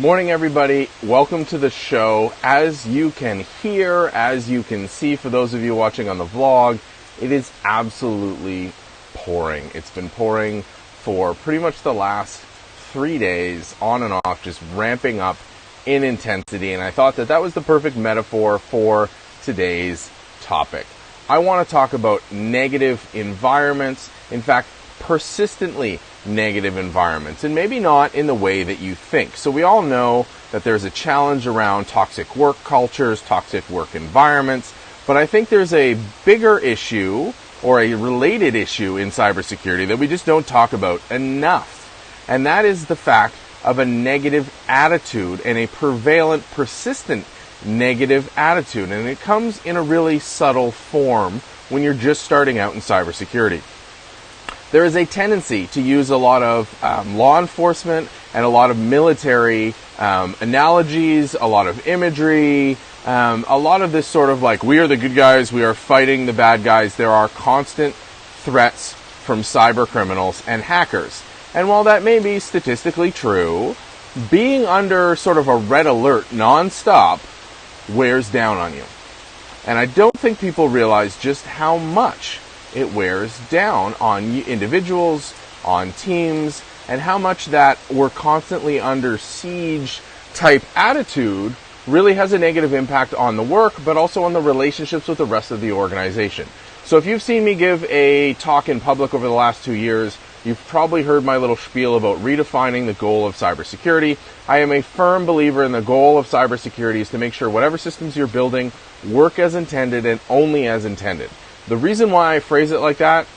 Morning, everybody. Welcome to the show. As you can hear, as you can see, for those of you watching on the vlog, it is absolutely pouring. It's been pouring for pretty much the last 3 days, on and off, just ramping up in intensity. And I thought that that was the perfect metaphor for today's topic. I want to talk about negative environments. In fact, persistently negative environments, and maybe not in the way that you think. So we all know that there's a challenge around toxic work cultures, toxic work environments, but I think there's a bigger issue or a related issue in cybersecurity that we just don't talk about enough. And that is the fact of a negative attitude and a prevalent, persistent negative attitude. And it comes in a really subtle form when you're just starting out in cybersecurity. There is a tendency to use a lot of law enforcement and a lot of military analogies, a lot of imagery, a lot of this sort of like, we are the good guys, we are fighting the bad guys. There are constant threats from cyber criminals and hackers. And while that may be statistically true, being under sort of a red alert nonstop wears down on you. And I don't think people realize just how much it wears down on individuals, on teams, and how much that we're constantly under siege type attitude really has a negative impact on the work, but also on the relationships with the rest of the organization. So if you've seen me give a talk in public over the last 2 years, you've probably heard my little spiel about redefining the goal of cybersecurity. I am a firm believer in the goal of cybersecurity is to make sure whatever systems you're building work as intended and only as intended. The reason why I phrase it like that,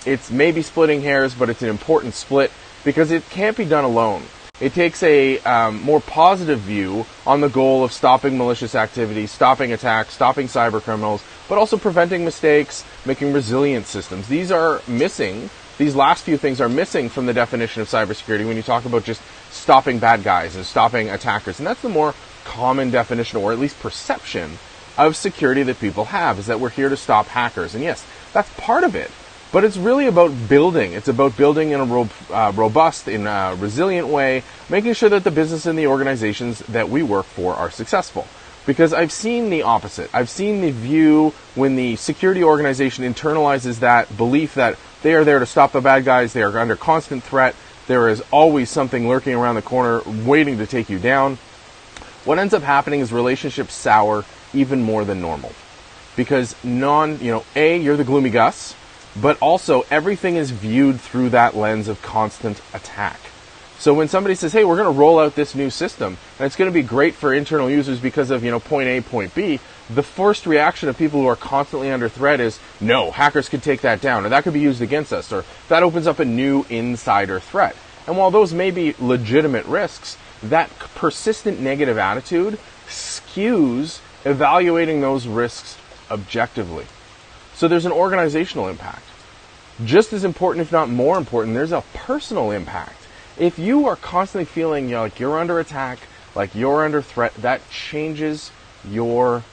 it's maybe splitting hairs, but it's an important split because it can't be done alone. It takes a more positive view on the goal of stopping malicious activity, stopping attacks, stopping cyber criminals, but also preventing mistakes, making resilient systems. These are missing. These last few things are missing from the definition of cybersecurity when you talk about just stopping bad guys and stopping attackers. And that's the more common definition, or at least perception, of security that people have, is that we're here to stop hackers. And yes, that's part of it. But it's really about building. It's about building in a robust, in a resilient way, making sure that the business and the organizations that we work for are successful. Because I've seen the opposite. I've seen the view when the security organization internalizes that belief that they are there to stop the bad guys, they are under constant threat, there is always something lurking around the corner waiting to take you down. What ends up happening is relationships sour even more than normal. Because you're the gloomy Gus, but also everything is viewed through that lens of constant attack. So when somebody says, hey, we're going to roll out this new system, and it's going to be great for internal users because of, point A, point B, the first reaction of people who are constantly under threat is, no, hackers could take that down, or that could be used against us, or that opens up a new insider threat. And while those may be legitimate risks, that persistent negative attitude skews evaluating those risks objectively. So there's an organizational impact. Just as important, if not more important, there's a personal impact. If you are constantly feeling like you're under attack, like you're under threat, that changes your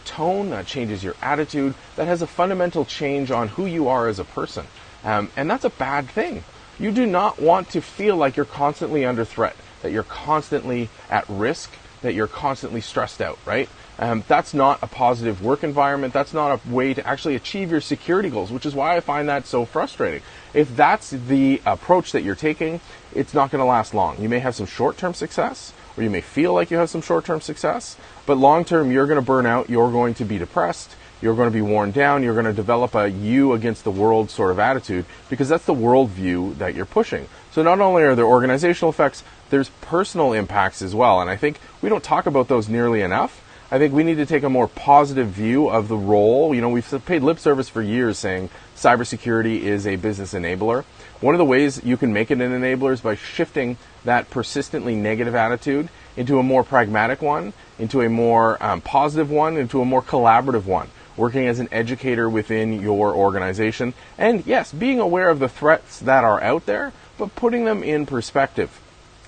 tone, that changes your attitude, that has a fundamental change on who you are as a person. And that's a bad thing. You do not want to feel like you're constantly under threat, that you're constantly at risk, that you're constantly stressed out, right? That's not a positive work environment. That's not a way to actually achieve your security goals, which is why I find that so frustrating. If that's the approach that you're taking, it's not going to last long. You may have some short-term success, or you may feel like you have some short-term success, but long-term, you're going to burn out, you're going to be depressed, you're going to be worn down, you're going to develop a you against the world sort of attitude, because that's the worldview that you're pushing. So not only are there organizational effects, there's personal impacts as well. And I think we don't talk about those nearly enough. I think we need to take a more positive view of the role. We've paid lip service for years saying cybersecurity is a business enabler. One of the ways you can make it an enabler is by shifting that persistently negative attitude into a more pragmatic one, into a more positive one, into a more collaborative one, working as an educator within your organization. And yes, being aware of the threats that are out there, but putting them in perspective.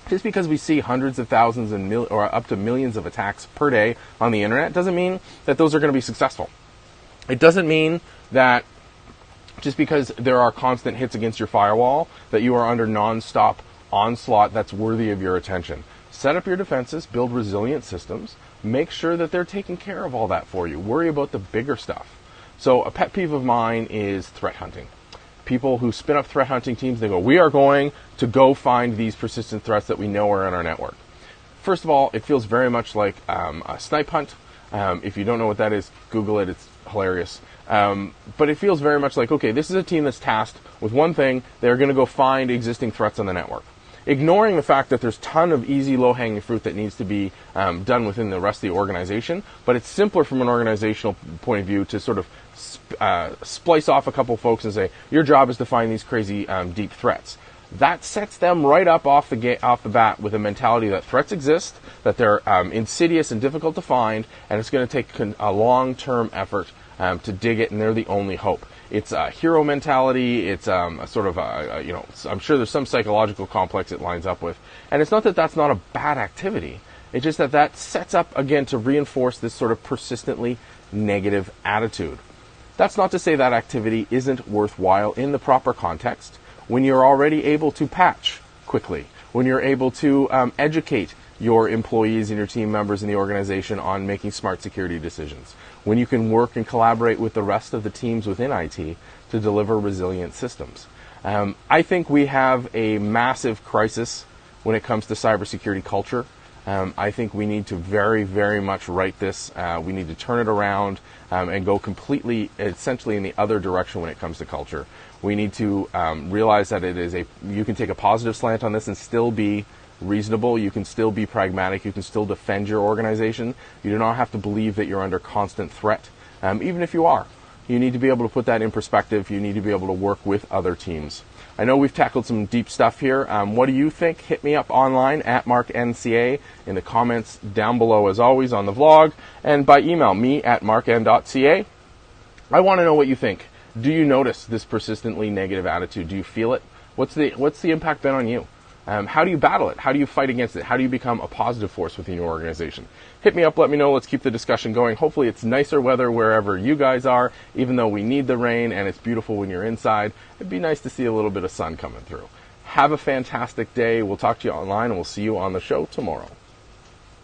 Just because we see hundreds of thousands or up to millions of attacks per day on the internet doesn't mean that those are going to be successful. It doesn't mean that just because there are constant hits against your firewall that you are under non-stop onslaught that's worthy of your attention. Set up your defenses, build resilient systems, make sure that they're taking care of all that for you. Worry about the bigger stuff. So a pet peeve of mine is threat hunting. People who spin up threat hunting teams, they go, we are going to go find these persistent threats that we know are in our network. First of all, it feels very much like a snipe hunt. If you don't know what that is, Google it. It's hilarious. But it feels very much like, okay, this is a team that's tasked with one thing. They're going to go find existing threats on the network. Ignoring the fact that there's a ton of easy, low-hanging fruit that needs to be done within the rest of the organization, but it's simpler from an organizational point of view to sort of splice off a couple folks and say, your job is to find these crazy deep threats. That sets them right up off the bat with a mentality that threats exist, that they're insidious and difficult to find, and it's going to take a long-term effort to dig it, and they're the only hope. It's a hero mentality. It's a sort of I'm sure there's some psychological complex it lines up with. And it's not that that's not a bad activity. It's just that sets up, again, to reinforce this sort of persistently negative attitude. That's not to say that activity isn't worthwhile in the proper context when you're already able to patch quickly, when you're able to educate your employees and your team members in the organization on making smart security decisions, when you can work and collaborate with the rest of the teams within IT to deliver resilient systems. I think we have a massive crisis when it comes to cybersecurity culture. I think we need to very, very much right this. We need to turn it around and go completely, essentially in the other direction when it comes to culture. We need to realize that you can take a positive slant on this and still be reasonable. You can still be pragmatic. You can still defend your organization. You do not have to believe that you're under constant threat, even if you are. You need to be able to put that in perspective. You need to be able to work with other teams. I know we've tackled some deep stuff here. What do you think? Hit me up online at MarkNCA in the comments down below, as always, on the vlog, and by email, me at markn.ca. I want to know what you think. Do you notice this persistently negative attitude? Do you feel it? What's the impact been on you? How do you battle it? How do you fight against it? How do you become a positive force within your organization? Hit me up, let me know. Let's keep the discussion going. Hopefully it's nicer weather wherever you guys are, even though we need the rain and it's beautiful when you're inside. It'd be nice to see a little bit of sun coming through. Have a fantastic day. We'll talk to you online and we'll see you on the show tomorrow.